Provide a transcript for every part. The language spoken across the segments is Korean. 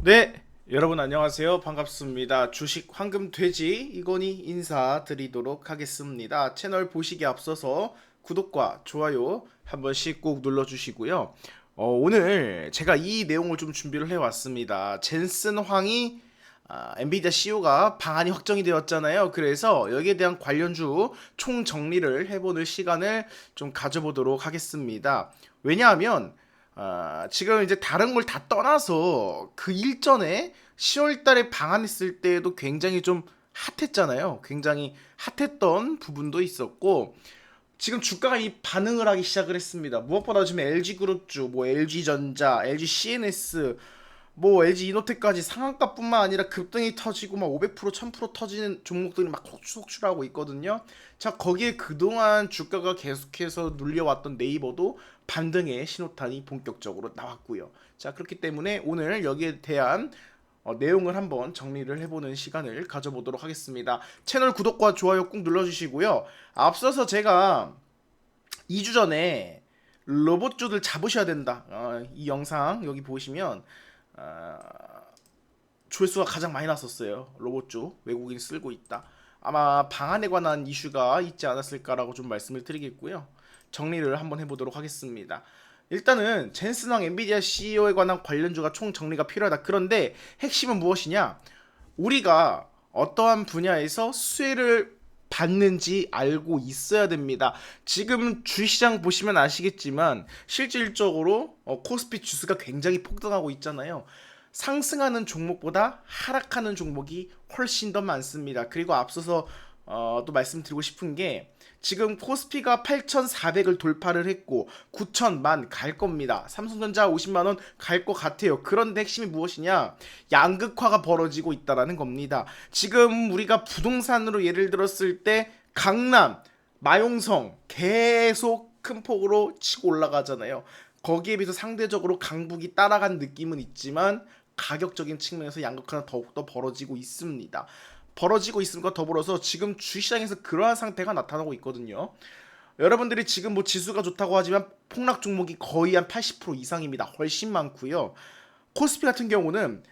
네, 여러분 안녕하세요. 반갑습니다. 주식 황금 돼지 이건희 인사드리도록 하겠습니다. 채널 보시기에 앞서서 구독과 좋아요 한 번씩 꼭 눌러주시고요. 오늘 제가 이 내용을 좀 준비를 해왔습니다. 젠슨 황이 엔비디아 CEO가 방안이 확정이 되었잖아요. 그래서 여기에 대한 관련주 총 정리를 해보는 시간을 좀 가져보도록 하겠습니다. 왜냐하면 지금 이제 다른 걸 다 떠나서 그 일전에 10월 달에 방한했을 때에도 굉장히 좀 핫했잖아요. 굉장히 핫했던 부분도 있었고 지금 주가가 이 반응을 하기 시작을 했습니다. 무엇보다 지금 LG그룹주, 뭐 LG전자, LG CNS, 뭐 LG 이노텍까지 상한가뿐만 아니라 급등이 터지고 막 500% 1000% 터지는 종목들이 막 속출하고 있거든요. 자, 거기에 그동안 주가가 계속해서 눌려왔던 네이버도 반등의 신호탄이 본격적으로 나왔고요. 자, 그렇기 때문에 오늘 여기에 대한 내용을 한번 정리를 해보는 시간을 가져보도록 하겠습니다. 채널 구독과 좋아요 꼭 눌러주시고요. 앞서서 제가 2주 전에 로봇주들 잡으셔야 된다. 이 영상 여기 보시면 조회수가 가장 많이 났었어요. 로봇주 외국인 쓸고 있다. 아마 방안에 관한 이슈가 있지 않았을까라고 좀 말씀을 드리겠고요. 정리를 한번 해보도록 하겠습니다. 일단은 젠슨왕 엔비디아 CEO에 관한 관련주가 총 정리가 필요하다. 그런데 핵심은 무엇이냐? 우리가 어떠한 분야에서 수혜를 받는지 알고 있어야 됩니다. 지금 주시장 보시면 아시겠지만 실질적으로 코스피 지수가 굉장히 폭등하고 있잖아요. 상승하는 종목보다 하락하는 종목이 훨씬 더 많습니다. 그리고 앞서서 또 말씀드리고 싶은 게 지금 코스피가 8,400을 돌파를 했고 9,000만 갈 겁니다. 삼성전자 50만원 갈 것 같아요. 그런데 핵심이 무엇이냐? 양극화가 벌어지고 있다라는 겁니다. 지금 우리가 부동산으로 예를 들었을 때 강남, 마용성 계속 큰 폭으로 치고 올라가잖아요. 거기에 비해서 상대적으로 강북이 따라간 느낌은 있지만 가격적인 측면에서 양극화는 더욱더 벌어지고 있습니다. 벌어지고 있음과 더불어서 지금 주시장에서 그러한 상태가 나타나고 있거든요. 여러분들이 지금 뭐 지수가 좋다고 하지만 폭락 종목이 거의 한 80% 이상입니다. 훨씬 많고요. 코스피 같은 경우는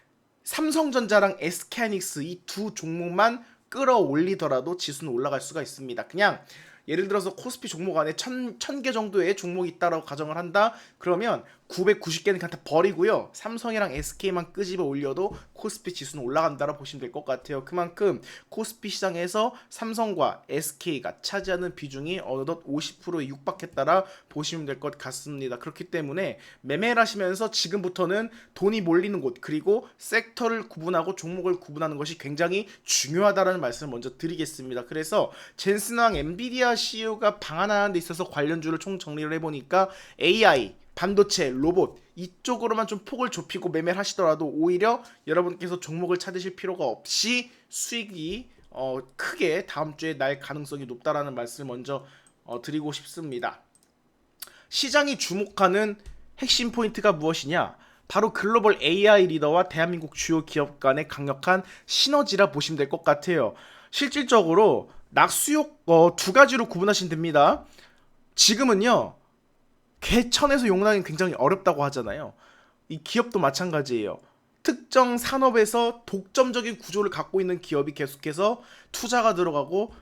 삼성전자랑 SK하이닉스 이 두 종목만 끌어올리더라도 지수는 올라갈 수가 있습니다. 그냥 예를 들어서 코스피 종목 안에 1000개 정도의 종목이 있다라고 가정을 한다. 그러면 990개는 그냥 다 버리고요. 삼성이랑 SK만 끄집어 올려도 코스피 지수는 올라간다라고 보시면 될 것 같아요. 그만큼 코스피 시장에서 삼성과 SK가 차지하는 비중이 어느덧 50%에 육박했다라 보시면 될 것 같습니다. 그렇기 때문에 매매를 하시면서 지금부터는 돈이 몰리는 곳 그리고 섹터를 구분하고 종목을 구분하는 것이 굉장히 중요하다는 말씀을 먼저 드리겠습니다. 그래서 젠슨왕 엔비디아 CEO가 방한하는 데 있어서 관련주를 총 정리를 해보니까 AI, 반도체, 로봇 이쪽으로만 좀 폭을 좁히고 매매를 하시더라도 오히려 여러분께서 종목을 찾으실 필요가 없이 수익이 크게 다음 주에 날 가능성이 높다라는 말씀을 먼저 드리고 싶습니다. 시장이 주목하는 핵심 포인트가 무엇이냐? 바로 글로벌 AI 리더와 대한민국 주요 기업 간의 강력한 시너지라 보시면 될 것 같아요. 실질적으로 낙수욕 두 가지로 구분하시면 됩니다. 지금은요. 개천에서 용나기는 굉장히 어렵다고 하잖아요. 이 기업도 마찬가지예요. 특정 산업에서 독점적인 구조를 갖고 있는 기업이 계속해서 투자가 들어가고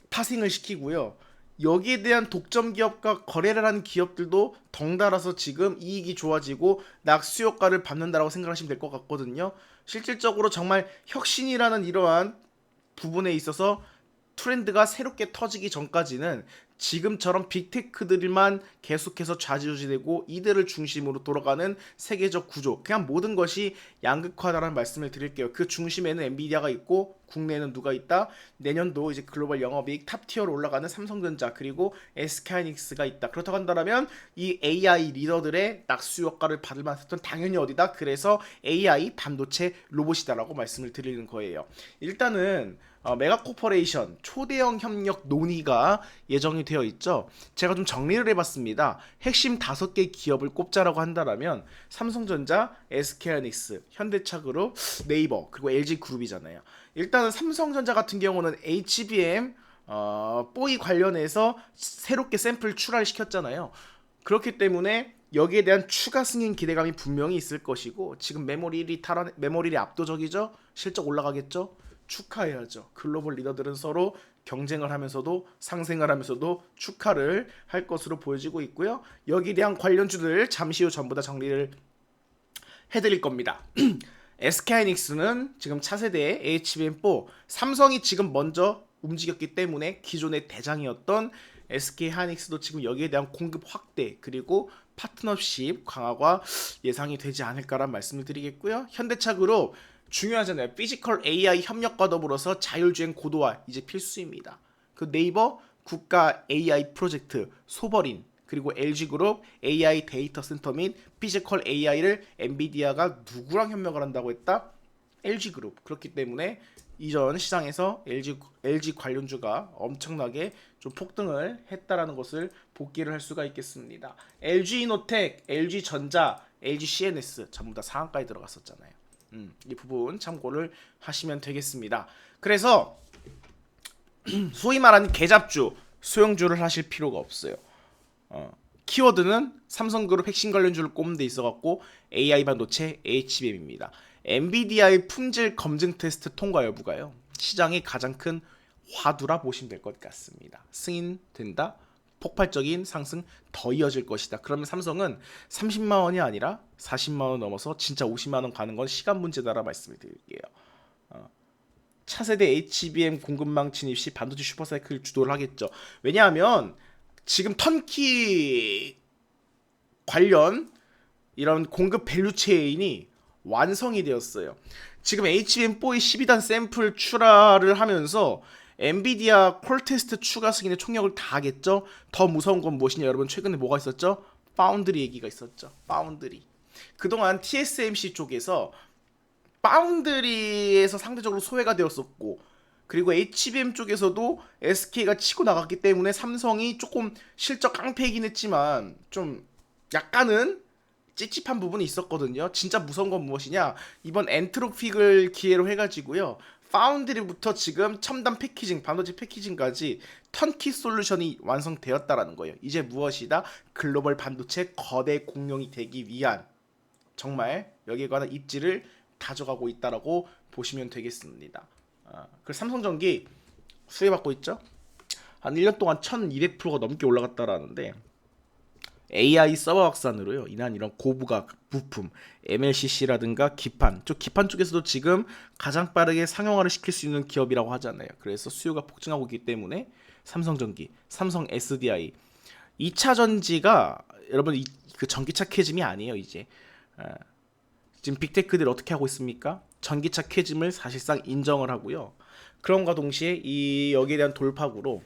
파생을 시키고요. 여기에 대한 독점 기업과 거래를 하는 기업들도 덩달아서 지금 이익이 좋아지고 낙수 효과를 받는다라고 생각하시면 될 것 같거든요. 실질적으로 정말 혁신이라는 이러한 부분에 있어서 트렌드가 새롭게 터지기 전까지는 지금처럼 빅테크들만 계속해서 좌지우지되고 이들을 중심으로 돌아가는 세계적 구조 그냥 모든 것이 양극화다라는 말씀을 드릴게요. 그 중심에는 엔비디아가 있고 국내에는 누가 있다? 내년도 이제 글로벌 영업이익 탑티어로 올라가는 삼성전자 그리고 SK하이닉스가 있다. 그렇다고 한다면 이 AI 리더들의 낙수 효과를 받을 만했던 당연히 어디다? 그래서 AI 반도체 로봇이다라고 말씀을 드리는 거예요. 일단은 메가코퍼레이션 초대형 협력 논의가 예정이 되어 있죠. 제가 좀 정리를 해봤습니다. 핵심 5개 기업을 꼽자라고 한다면 삼성전자, SK하이닉스, 현대차그룹, 네이버 그리고 LG그룹이잖아요. 일단은 삼성전자 같은 경우는 HBM 뽀이 관련해서 새롭게 샘플 출하를 시켰잖아요. 그렇기 때문에 여기에 대한 추가 승인 기대감이 분명히 있을 것이고 지금 메모리 1이 압도적이죠. 실적 올라가겠죠. 축하해야죠. 글로벌 리더들은 서로 경쟁을 하면서도 상생을 하면서도 축하를 할 것으로 보여지고 있고요. 여기에 대한 관련주들 잠시 후 전부 다 정리를 해드릴 겁니다. SK하이닉스는 지금 차세대 HBM4 삼성이 지금 먼저 움직였기 때문에 기존의 대장이었던 SK하이닉스도 지금 여기에 대한 공급 확대 그리고 파트너십 강화가 예상이 되지 않을까라는 말씀을 드리겠고요. 현대차그룹 중요하잖아요. 피지컬 AI 협력과 더불어서 자율주행 고도화 이제 필수입니다. 그 네이버 국가 AI 프로젝트 소버린 그리고 LG그룹 AI 데이터 센터 및 피지컬 AI를 엔비디아가 누구랑 협력을 한다고 했다? LG그룹. 그렇기 때문에 이전 시장에서 LG 관련주가 엄청나게 좀 폭등을 했다라는 것을 복기를 할 수가 있겠습니다. LG이노텍, LG전자, LGCNS 전부 다 상한가에 들어갔었잖아요. 이 부분 참고를 하시면 되겠습니다. 그래서 소위 말하는 개잡주, 소형주를 하실 필요가 없어요. 키워드는 삼성그룹 핵심 관련주를 꼽는 데 있어갖고 AI 반도체 HBM입니다. 엔비디아의 품질 검증 테스트 통과 여부가요. 시장의 가장 큰 화두라 보시면 될 것 같습니다. 승인된다. 폭발적인 상승 더 이어질 것이다. 그러면 삼성은 30만 원이 아니라 40만 원 넘어서 진짜 50만 원 가는 건 시간 문제다라 말씀을 드릴게요. 차세대 HBM 공급망 진입 시 반도체 슈퍼사이클 주도를 하겠죠. 왜냐하면 지금 턴키 관련 이런 공급 밸류 체인이 완성이 되었어요. 지금 HBM4의 12단 샘플 출하를 하면서 엔비디아 콜 테스트 추가 승인의 총력을 다하겠죠. 더 무서운 건 무엇이냐 여러분, 최근에 뭐가 있었죠? 파운드리 얘기가 있었죠. 파운드리. 그동안 TSMC 쪽에서 파운드리에서 상대적으로 소외가 되었었고, 그리고 HBM 쪽에서도 SK가 치고 나갔기 때문에 삼성이 조금 실적 깡패이긴 했지만 좀 약간은 찝찝한 부분이 있었거든요. 진짜 무서운 건 무엇이냐? 이번 엔트로픽을 기회로 해가지고요. 파운드리부터 지금 첨단 패키징, 반도체 패키징까지 턴키 솔루션이 완성되었다라는 거예요. 이제 무엇이다? 글로벌 반도체 거대 공룡이 되기 위한 정말 여기에 관한 입지를 다져가고 있다라고 보시면 되겠습니다. 그래서 삼성전기 수혜받고 있죠. 한 1년 동안 1200%가 넘게 올라갔다라는데 AI 서버 확산으로요 인한 이런 고부가 부품 MLCC라든가 기판 쪽에서도 지금 가장 빠르게 상용화를 시킬 수 있는 기업이라고 하잖아요. 그래서 수요가 폭증하고 있기 때문에 삼성전기, 삼성 SDI 2차 전지가 여러분 그 전기차 캐즘이 아니에요. 이제 지금 빅테크들이 어떻게 하고 있습니까? 전기차 캐즘을 사실상 인정을 하고요. 그럼과 동시에 이 여기에 대한 돌파구로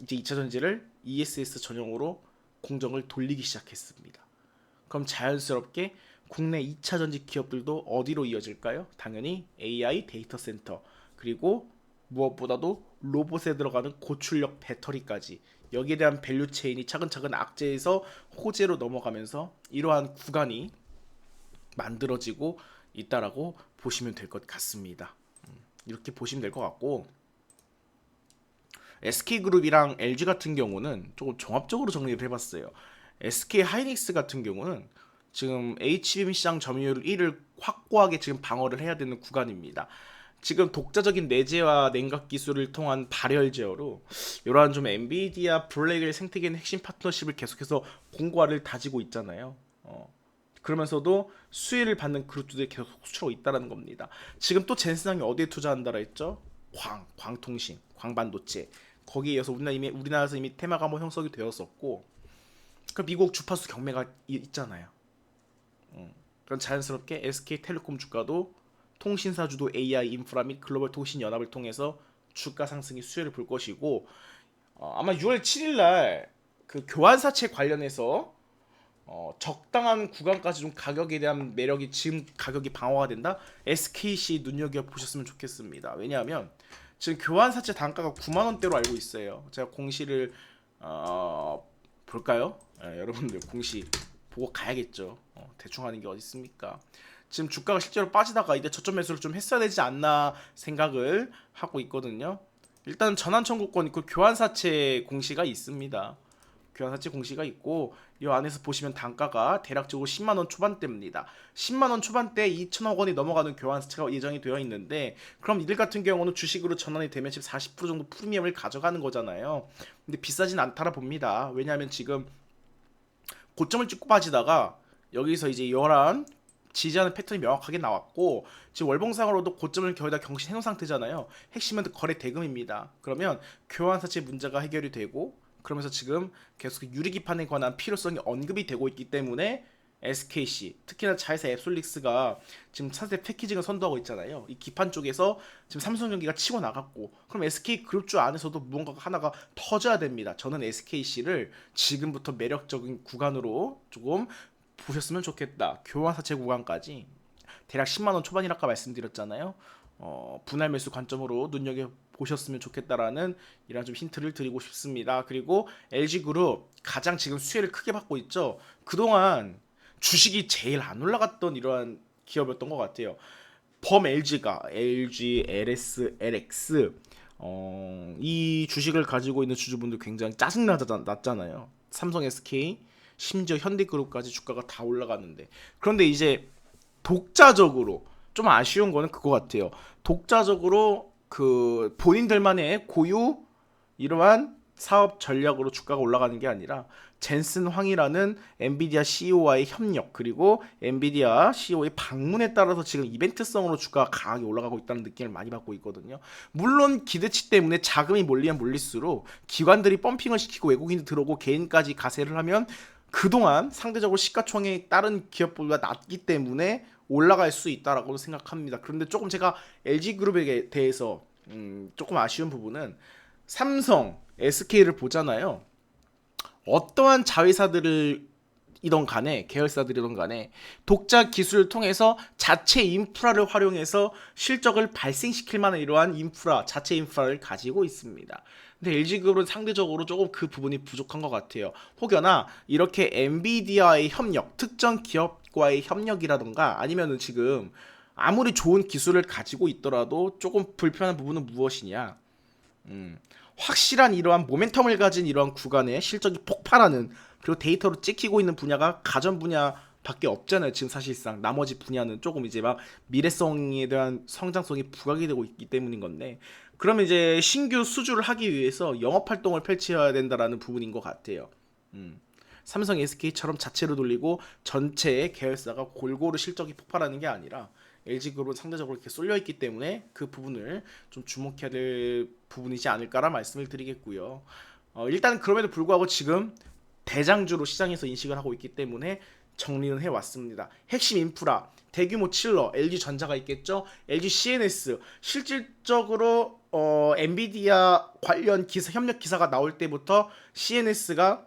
이제 2차 전지를 ESS 전용으로 공정을 돌리기 시작했습니다. 그럼 자연스럽게 국내 2차 전지 기업들도 어디로 이어질까요? 당연히 AI 데이터 센터, 그리고 무엇보다도 로봇에 들어가는 고출력 배터리까지 여기에 대한 밸류 체인이 차근차근 악재에서 호재로 넘어가면서 이러한 구간이 만들어지고 있다라고 보시면 될 것 같습니다. 이렇게 보시면 될 것 같고, SK그룹이랑 LG 같은 경우는 조금 종합적으로 정리를 해봤어요. SK하이닉스 같은 경우는 지금 HBM 시장 점유율 1을 확고하게 지금 방어를 해야 되는 구간입니다. 지금 독자적인 내재와 냉각 기술을 통한 발열 제어로 이러한 좀 엔비디아 블랙을 생태계의 핵심 파트너십을 계속해서 공고화를 다지고 있잖아요. 그러면서도 수혜를 받는 그룹들이 계속 수출하고 있다는 겁니다. 지금 또 젠슨항이 어디에 투자한다라 했죠? 광통신, 광반도체. 거기에 이어서 우리나라에서 이미 테마가 뭐 형성이 되었었고, 그 미국 주파수 경매가 있잖아요. 그럼 자연스럽게 SK텔레콤 주가도 통신사 주도 AI 인프라 및 글로벌 통신 연합을 통해서 주가 상승이 수혜를 볼 것이고, 아마 6월 7일날 그 교환사채 관련해서 적당한 구간까지 좀 가격에 대한 매력이, 지금 가격이 방어가 된다? SKC 눈여겨보셨으면 좋겠습니다. 왜냐하면 지금 교환사채 단가가 9만원대로 알고 있어요. 제가 공시를 볼까요? 여러분들 공시 보고 가야겠죠. 대충 하는 게 어디 있습니까? 지금 주가가 실제로 빠지다가 이제 저점 매수를 좀 했어야 되지 않나 생각을 하고 있거든요. 일단 전환 청구권 있고 교환사채 공시가 있습니다. 교환사채 공시가 있고 이 안에서 보시면 단가가 대략적으로 10만원 초반대입니다. 10만원 초반대 2천억 원이 넘어가는 교환사채가 예정이 되어 있는데 그럼 이들 같은 경우는 주식으로 전환이 되면 지금 40% 정도 프리미엄을 가져가는 거잖아요. 근데 비싸진 않다라 봅니다. 왜냐하면 지금 고점을 찍고 빠지다가 여기서 이제 이러한 지지하는 패턴이 명확하게 나왔고 지금 월봉상으로도 고점을 거의 다 경신해 놓은 상태잖아요. 핵심은 거래 대금입니다. 그러면 교환사채 문제가 해결이 되고 그러면서 지금 계속 유리기판에 관한 필요성이 언급이 되고 있기 때문에 SKC 특히나 자회사 앱솔릭스가 지금 차세 패키징을 선도하고 있잖아요. 이 기판 쪽에서 지금 삼성전기가 치고 나갔고 그럼 SK그룹주 안에서도 무언가 하나가 터져야 됩니다. 저는 SKC를 지금부터 매력적인 구간으로 조금 보셨으면 좋겠다. 교환사채 구간까지 대략 10만원 초반이라 아까 말씀드렸잖아요. 분할 매수 관점으로 눈여겨 보셨으면 좋겠다라는 이런 좀 힌트를 드리고 싶습니다. 그리고 LG그룹 가장 지금 수혜를 크게 받고 있죠. 그동안 주식이 제일 안 올라갔던 이러한 기업이었던 것 같아요. 범 LG가 LG, LS, LX 이 주식을 가지고 있는 주주분들 굉장히 짜증났잖아요. 삼성, SK, 심지어 현대그룹까지 주가가 다 올라갔는데 그런데 이제 독자적으로 좀 아쉬운 거는 그거 같아요. 독자적으로 그 본인들만의 고유 이러한 사업 전략으로 주가가 올라가는 게 아니라 젠슨 황이라는 엔비디아 CEO와의 협력 그리고 엔비디아 CEO의 방문에 따라서 지금 이벤트성으로 주가가 강하게 올라가고 있다는 느낌을 많이 받고 있거든요. 물론 기대치 때문에 자금이 몰리면 몰릴수록 기관들이 펌핑을 시키고 외국인이 들어오고 개인까지 가세를 하면 그동안 상대적으로 시가총액이 다른 기업보다 낮기 때문에 올라갈 수 있다라고 생각합니다. 그런데 조금 제가 LG그룹에 대해서 조금 아쉬운 부분은 삼성, SK를 보잖아요. 어떠한 자회사들을 이던 간에 계열사들이던 간에 독자 기술을 통해서 자체 인프라를 활용해서 실적을 발생시킬 만한 이러한 인프라, 자체 인프라를 가지고 있습니다. 근데 LG그룹은 상대적으로 조금 그 부분이 부족한 것 같아요. 혹여나 이렇게 엔비디아의 협력, 특정 기업과의 협력이라던가 아니면은 지금 아무리 좋은 기술을 가지고 있더라도 조금 불편한 부분은 무엇이냐? 확실한 이러한 모멘텀을 가진 이러한 구간에 실적이 폭발하는 그리고 데이터로 찍히고 있는 분야가 가전 분야밖에 없잖아요. 지금 사실상 나머지 분야는 조금 이제 막 미래성에 대한 성장성이 부각이 되고 있기 때문인 건데 그러면 이제 신규 수주를 하기 위해서 영업 활동을 펼쳐야 된다라는 부분인 것 같아요. 삼성, SK처럼 자체로 돌리고 전체 계열사가 골고루 실적이 폭발하는 게 아니라 LG그룹은 상대적으로 이렇게 쏠려 있기 때문에 그 부분을 좀 주목해야 될 부분이지 않을까라 말씀을 드리겠고요. 일단 그럼에도 불구하고 지금 대장주로 시장에서 인식을 하고 있기 때문에 정리는 해왔습니다. 핵심 인프라, 대규모 칠러, LG전자가 있겠죠. LG CNS 실질적으로 엔비디아 관련 기사 협력 기사가 나올 때부터 CNS가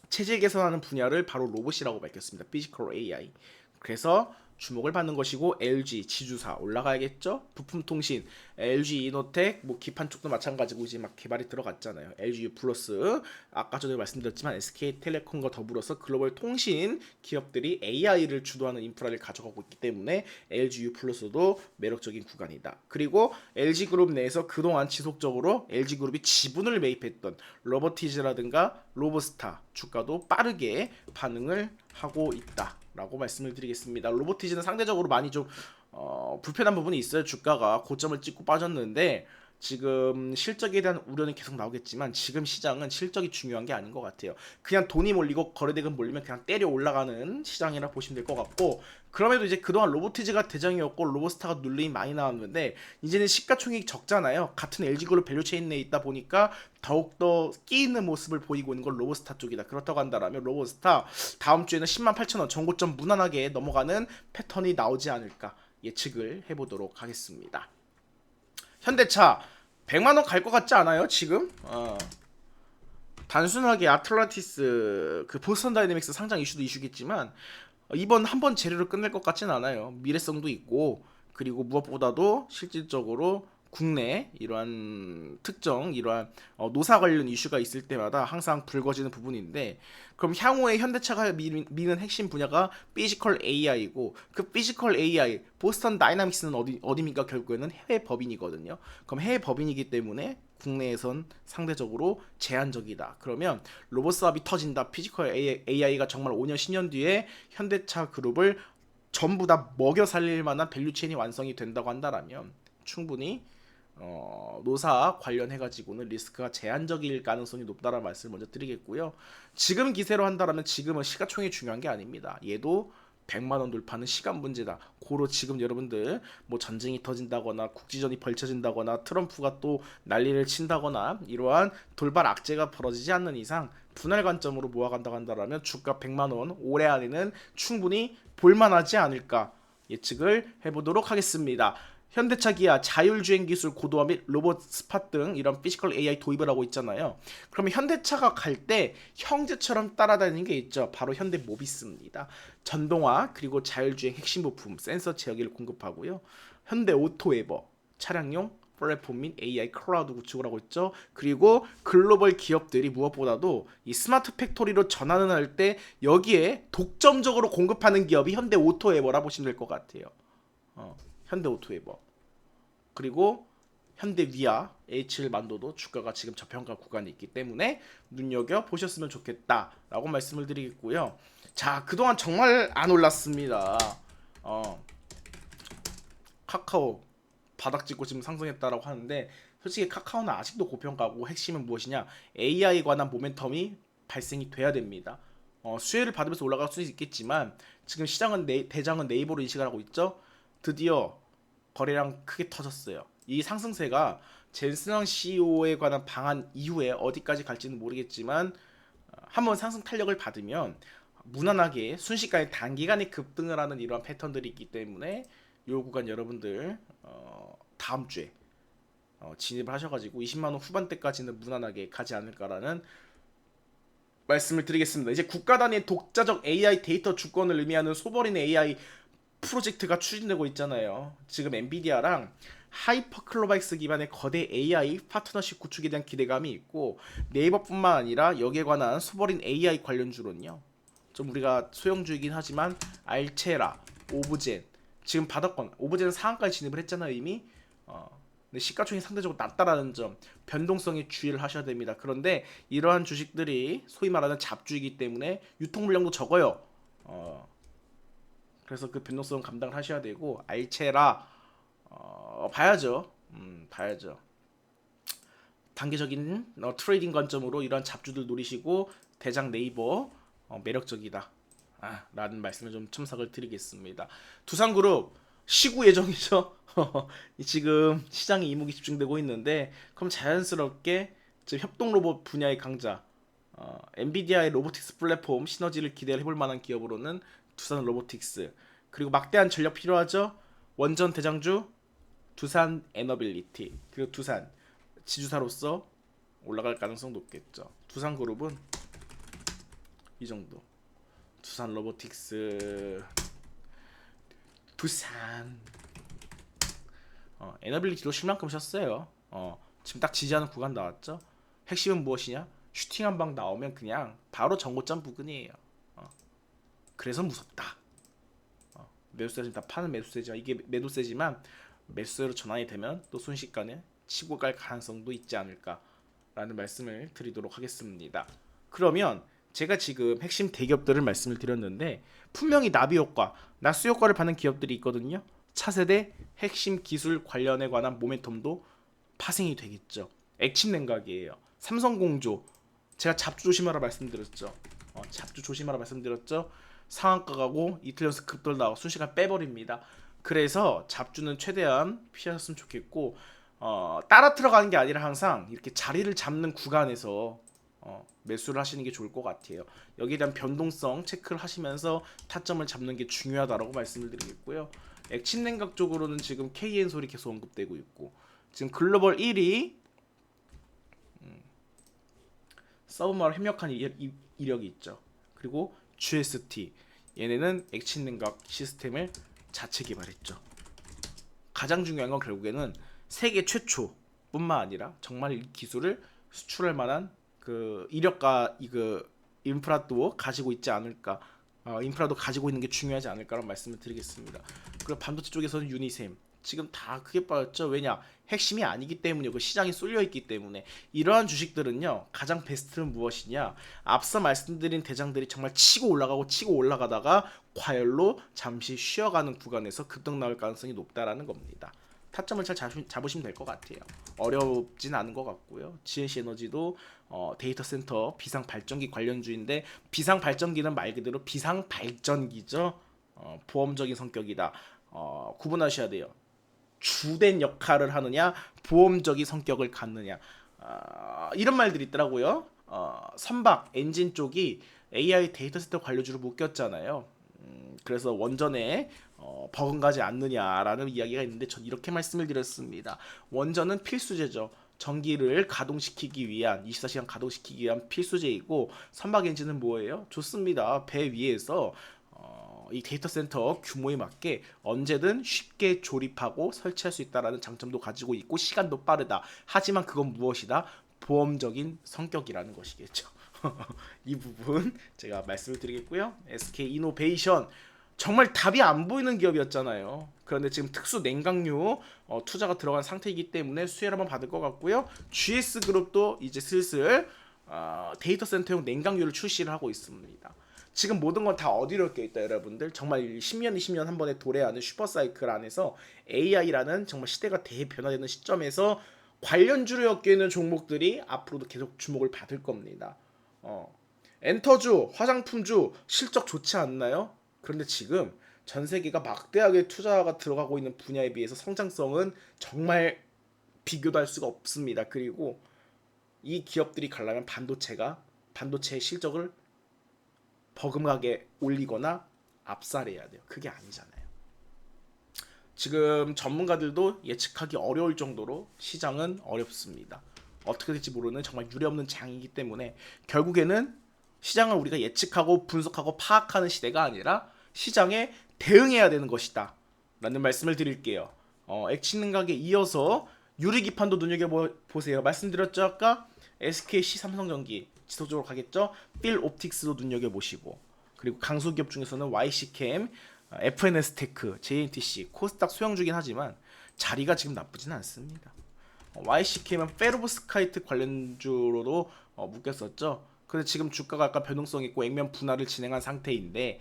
체제 개선하는 분야를 바로 로봇이라고 밝혔습니다. 피지컬 AI. 그래서 주목을 받는 것이고 LG 지주사 올라가야겠죠. 부품통신 LG 이노텍 뭐 기판 쪽도 마찬가지고 이제 막 개발이 들어갔잖아요. LG U 플러스 아까 전에 말씀드렸지만 SK텔레콤과 더불어서 글로벌 통신 기업들이 AI를 주도하는 인프라를 가져가고 있기 때문에 LG U 플러스도 매력적인 구간이다. 그리고 LG 그룹 내에서 그동안 지속적으로 LG 그룹이 지분을 매입했던 로보티즈라든가 로보스타 주가도 빠르게 반응을 하고 있다. 라고 말씀을 드리겠습니다. 로보티즈는 상대적으로 많이 좀 불편한 부분이 있어요. 주가가 고점을 찍고 빠졌는데 지금 실적에 대한 우려는 계속 나오겠지만 지금 시장은 실적이 중요한 게 아닌 것 같아요. 그냥 돈이 몰리고 거래대금 몰리면 그냥 때려 올라가는 시장이라 보시면 될 것 같고 그럼에도 이제 그동안 로보티즈가 대장이었고 로보스타가 눌림이 많이 나왔는데 이제는 시가총액이 적잖아요. 같은 LG그룹 밸류체인 내에 있다 보니까 더욱더 끼있는 모습을 보이고 있는 건 로보스타 쪽이다. 그렇다고 한다면 로보스타 다음 주에는 10만 8천 원 정고점 무난하게 넘어가는 패턴이 나오지 않을까 예측을 해보도록 하겠습니다. 현대차 100만원 갈 것 같지 않아요 지금? 단순하게 아틀란티스 그 보스턴 다이내믹스 상장 이슈도 이슈겠지만 이번 한 번 재료를 끝낼 것 같진 않아요. 미래성도 있고 그리고 무엇보다도 실질적으로 국내 이러한 특정 이러한 노사 관련 이슈가 있을 때마다 항상 불거지는 부분인데, 그럼 향후에 현대차가 미는 핵심 분야가 피지컬 AI고, 그 피지컬 AI 보스턴 다이나믹스는 어디입니까? 결국에는 해외 법인이거든요. 그럼 해외 법인이기 때문에 국내에선 상대적으로 제한적이다. 그러면 로봇 사업이 터진다. 피지컬 AI가 정말 5년 10년 뒤에 현대차 그룹을 전부 다 먹여 살릴 만한 밸류체인이 완성이 된다고 한다라면 충분히 노사 관련해가지고는 리스크가 제한적일 가능성이 높다라는 말씀을 먼저 드리겠고요. 지금 기세로 한다라면 지금은 시가총액이 중요한 게 아닙니다. 얘도 100만 원 돌파는 시간 문제다. 고로 지금 여러분들 뭐 전쟁이 터진다거나 국지전이 벌쳐진다거나 트럼프가 또 난리를 친다거나 이러한 돌발 악재가 벌어지지 않는 이상 분할 관점으로 모아간다고 한다라면 주가 100만 원 올해 안에는 충분히 볼만하지 않을까 예측을 해보도록 하겠습니다. 현대차 기아 자율주행 기술 고도화 및 로봇 스팟 등 이런 피지컬 AI 도입을 하고 있잖아요. 그러면 현대차가 갈 때 형제처럼 따라다니는 게 있죠. 바로 현대 모비스입니다. 전동화 그리고 자율주행 핵심 부품 센서 제어기를 공급하고요. 현대 오토에버 차량용 플랫폼 및 AI 클라우드 구축을 하고 있죠. 그리고 글로벌 기업들이 무엇보다도 이 스마트 팩토리로 전환을 할 때 여기에 독점적으로 공급하는 기업이 현대 오토에버라 보시면 될 것 같아요. 현대 오토에버 그리고 현대 위아 H1 만도도 주가가 지금 저평가 구간에 있기 때문에 눈여겨 보셨으면 좋겠다라고 말씀을 드리겠고요. 자, 그동안 정말 안 올랐습니다. 카카오 바닥 찍고 지금 상승했다라고 하는데, 솔직히 카카오는 아직도 고평가고 핵심은 무엇이냐? AI에 관한 모멘텀이 발생이 돼야 됩니다. 수혜를 받으면서 올라갈 수 있겠지만 지금 시장은 대장은 네이버로 인식을 하고 있죠. 드디어 거래량 크게 터졌어요. 이 상승세가 젠슨왕 CEO에 관한 방한 이후에 어디까지 갈지는 모르겠지만 한번 상승 탄력을 받으면 무난하게 순식간에 단기간에 급등을 하는 이러한 패턴들이 있기 때문에 이 구간 여러분들 다음 주에 진입을 하셔가지고 20만 원 후반대까지는 무난하게 가지 않을까라는 말씀을 드리겠습니다. 이제 국가 단위의 독자적 AI 데이터 주권을 의미하는 소버린 AI 프로젝트가 추진되고 있잖아요. 지금 엔비디아랑 하이퍼클로바이스 기반의 거대 AI 파트너십 구축에 대한 기대감이 있고, 네이버뿐만 아니라 여기에 관한 소버린 AI 관련주로는요, 좀 우리가 소형주이긴 하지만 알체라, 오브젠 지금 받았거나 오브젠은 상한가에 진입을 했잖아요 이미. 근데 시가총액이 상대적으로 낮다라는 점, 변동성에 주의를 하셔야 됩니다. 그런데 이러한 주식들이 소위 말하는 잡주이기 때문에 유통 물량도 적어요. 그래서 그 변동성 감당을 하셔야 되고, 알체라 봐야죠. 봐야죠. 단기적인 트레이딩 관점으로 이러한 잡주들 노리시고 대장 네이버 매력적이다 라는 말씀을 좀 첨삭을 드리겠습니다. 두산그룹 시구 예정이죠. 지금 시장에 이목이 집중되고 있는데, 그럼 자연스럽게 지금 협동 로봇 분야의 강자 엔비디아의 로보틱스 플랫폼 시너지를 기대를 해볼 만한 기업으로는 두산 로보틱스, 그리고 막대한 전력 필요하죠. 원전 대장주 두산 에너빌리티, 그리고 두산 지주사로서 올라갈 가능성 높겠죠. 두산그룹은 이 정도. 두산 로보틱스, 두산 에너빌리티도 쉴 만큼 쉬었어요. 지금 딱 지지하는 구간 나왔죠. 핵심은 무엇이냐? 슈팅 한 방 나오면 그냥 바로 정고점 부근이에요. 그래서 무섭다. 매수세는 다 파는 매수세지만, 이게 매도세지만 매수세로 전환이 되면 또 순식간에 치고 갈 가능성도 있지 않을까라는 말씀을 드리도록 하겠습니다. 그러면 제가 지금 핵심 대기업들을 말씀을 드렸는데, 분명히 나비 효과, 나수 효과를 받는 기업들이 있거든요. 차세대 핵심 기술 관련에 관한 모멘텀도 파생이 되겠죠. 액침 냉각이에요. 삼성공조, 제가 잡주 조심하라 말씀드렸죠. 잡주 조심하라 말씀드렸죠. 상한가 가고 이틀 연속 급돌 나고 순식간 빼버립니다. 그래서 잡주는 최대한 피하셨으면 좋겠고, 따라 들어가는 게 아니라 항상 이렇게 자리를 잡는 구간에서 매수를 하시는 게 좋을 것 같아요. 여기에 대한 변동성 체크를 하시면서 타점을 잡는 게 중요하다라고 말씀을 드리겠고요. 액침 냉각 쪽으로는 지금 KN솔이 계속 언급되고 있고, 지금 글로벌 1위 서브마로 협력한 이력이 있죠. 그리고 GST, 얘네는 액침 냉각 시스템을 자체 개발했죠. 가장 중요한 건 결국에는 세계 최초뿐만 아니라 정말 이 기술을 수출할 만한 그 이력과 그 인프라도 가지고 있지 않을까. 인프라도 가지고 있는 게 중요하지 않을까라는 말씀을 드리겠습니다. 그리고 반도체 쪽에서는 유니셈 지금 다 크게 빠졌죠. 왜냐? 핵심이 아니기 때문이고 그 시장이 쏠려 있기 때문에. 이러한 주식들은요, 가장 베스트는 무엇이냐? 앞서 말씀드린 대장들이 정말 치고 올라가고 치고 올라가다가 과열로 잠시 쉬어가는 구간에서 급등 나올 가능성이 높다라는 겁니다. 타점을 잘 잡으시면 될 것 같아요. 어렵진 않은 것 같고요. GNC 에너지도 데이터 센터 비상 발전기 관련주인데, 비상 발전기는 말 그대로 비상 발전기죠. 보험적인 성격이다. 구분하셔야 돼요. 주된 역할을 하느냐, 보험적인 성격을 갖느냐. 이런 말들이 있더라고요. 선박 엔진 쪽이 AI 데이터 센터 관료주로 묶였잖아요. 그래서 원전에 버금가지 않느냐라는 이야기가 있는데, 전 이렇게 말씀을 드렸습니다. 원전은 필수제죠. 전기를 가동시키기 위한, 24시간 가동시키기 위한 필수제이고, 선박 엔진은 뭐예요? 좋습니다. 배 위에서 이 데이터 센터 규모에 맞게 언제든 쉽게 조립하고 설치할 수 있다라는 장점도 가지고 있고, 시간도 빠르다. 하지만 그건 무엇이다? 보험적인 성격이라는 것이겠죠. 이 부분 제가 말씀을 드리겠고요. SK 이노베이션 정말 답이 안 보이는 기업이었잖아요. 그런데 지금 특수 냉각유 투자가 들어간 상태이기 때문에 수혜를 한번 받을 것 같고요. GS그룹도 이제 슬슬 데이터 센터용 냉각유를 출시를 하고 있습니다. 지금 모든 건 다 어디로 껴있다 여러분들. 정말 10년 20년 한 번에 도래하는 슈퍼사이클 안에서 AI라는 정말 시대가 대변화되는 시점에서 관련주로 껴있는 종목들이 앞으로도 계속 주목을 받을 겁니다. 엔터주, 화장품주 실적 좋지 않나요? 그런데 지금 전 세계가 막대하게 투자가 들어가고 있는 분야에 비해서 성장성은 정말 비교도 할 수가 없습니다. 그리고 이 기업들이 가려면 반도체의 실적을 버금가게 올리거나 압살해야 돼요. 그게 아니잖아요. 지금 전문가들도 예측하기 어려울 정도로 시장은 어렵습니다. 어떻게 될지 모르는 정말 유례없는 장이기 때문에 결국에는 시장을 우리가 예측하고 분석하고 파악하는 시대가 아니라 시장에 대응해야 되는 것이다 라는 말씀을 드릴게요. 액치능각에 이어서 유리기판도 눈여겨보세요. 말씀드렸죠 아까? SKC 삼성전기 지속적으로 가겠죠. 필옵틱스도 눈여겨보시고, 그리고 강소기업 중에서는 YC캠, FNS테크, JNTC, 코스닥 소형주긴 하지만 자리가 지금 나쁘진 않습니다. YC캠은 페로브스카이트 관련주로도 묶였었죠. 근데 지금 주가가 약간 변동성 있고 액면 분할을 진행한 상태인데,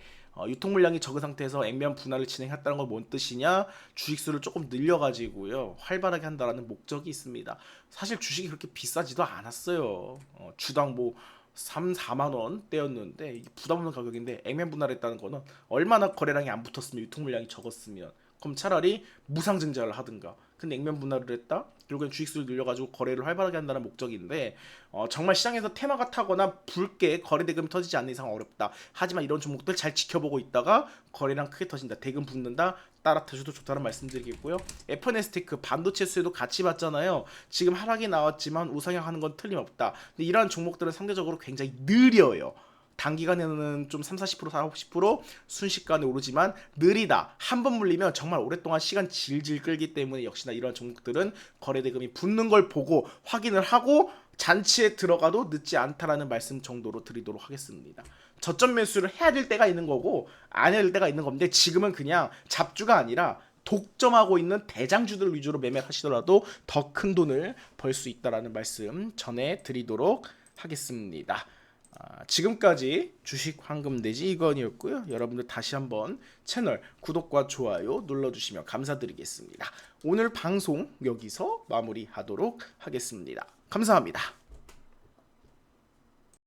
유통 물량이 적은 상태에서 액면 분할을 진행했다는 건 뭔 뜻이냐? 주식수를 조금 늘려가지고요 활발하게 한다라는 목적이 있습니다. 사실 주식이 그렇게 비싸지도 않았어요. 주당 뭐 3, 4만 원대였는데 이게 부담 없는 가격인데, 액면 분할했다는 거는 얼마나 거래량이 안 붙었으면, 유통 물량이 적었으면, 그럼 차라리 무상증자를 하든가. 근데 액면 분할을 했다? 결국엔 주식수를 늘려가지고 거래를 활발하게 한다는 목적인데, 정말 시장에서 테마가 타거나 붉게 거래 대금이 터지지 않는 이상 어렵다. 하지만 이런 종목들 잘 지켜보고 있다가 거래량 크게 터진다, 대금 붙는다, 따라타셔도 좋다는 말씀드리겠고요. FNS테크 반도체 수혜도 같이 봤잖아요. 지금 하락이 나왔지만 우상향하는 건 틀림없다. 근데 이러한 종목들은 상대적으로 굉장히 느려요. 단기간에는 좀 30-40%, 40% 순식간에 오르지만 느리다. 한 번 물리면 정말 오랫동안 시간 질질 끌기 때문에 역시나 이런 종목들은 거래대금이 붙는 걸 보고 확인을 하고 잔치에 들어가도 늦지 않다라는 말씀 정도로 드리도록 하겠습니다. 저점 매수를 해야 될 때가 있는 거고 안 해야 될 때가 있는 건데, 지금은 그냥 잡주가 아니라 독점하고 있는 대장주들 위주로 매매하시더라도 더 큰 돈을 벌 수 있다라는 말씀 전해드리도록 하겠습니다. 지금까지 주식 황금돼지 이건이었고요. 여러분들 다시 한번 채널 구독과 좋아요 눌러주시면 감사드리겠습니다. 오늘 방송 여기서 마무리하도록 하겠습니다. 감사합니다.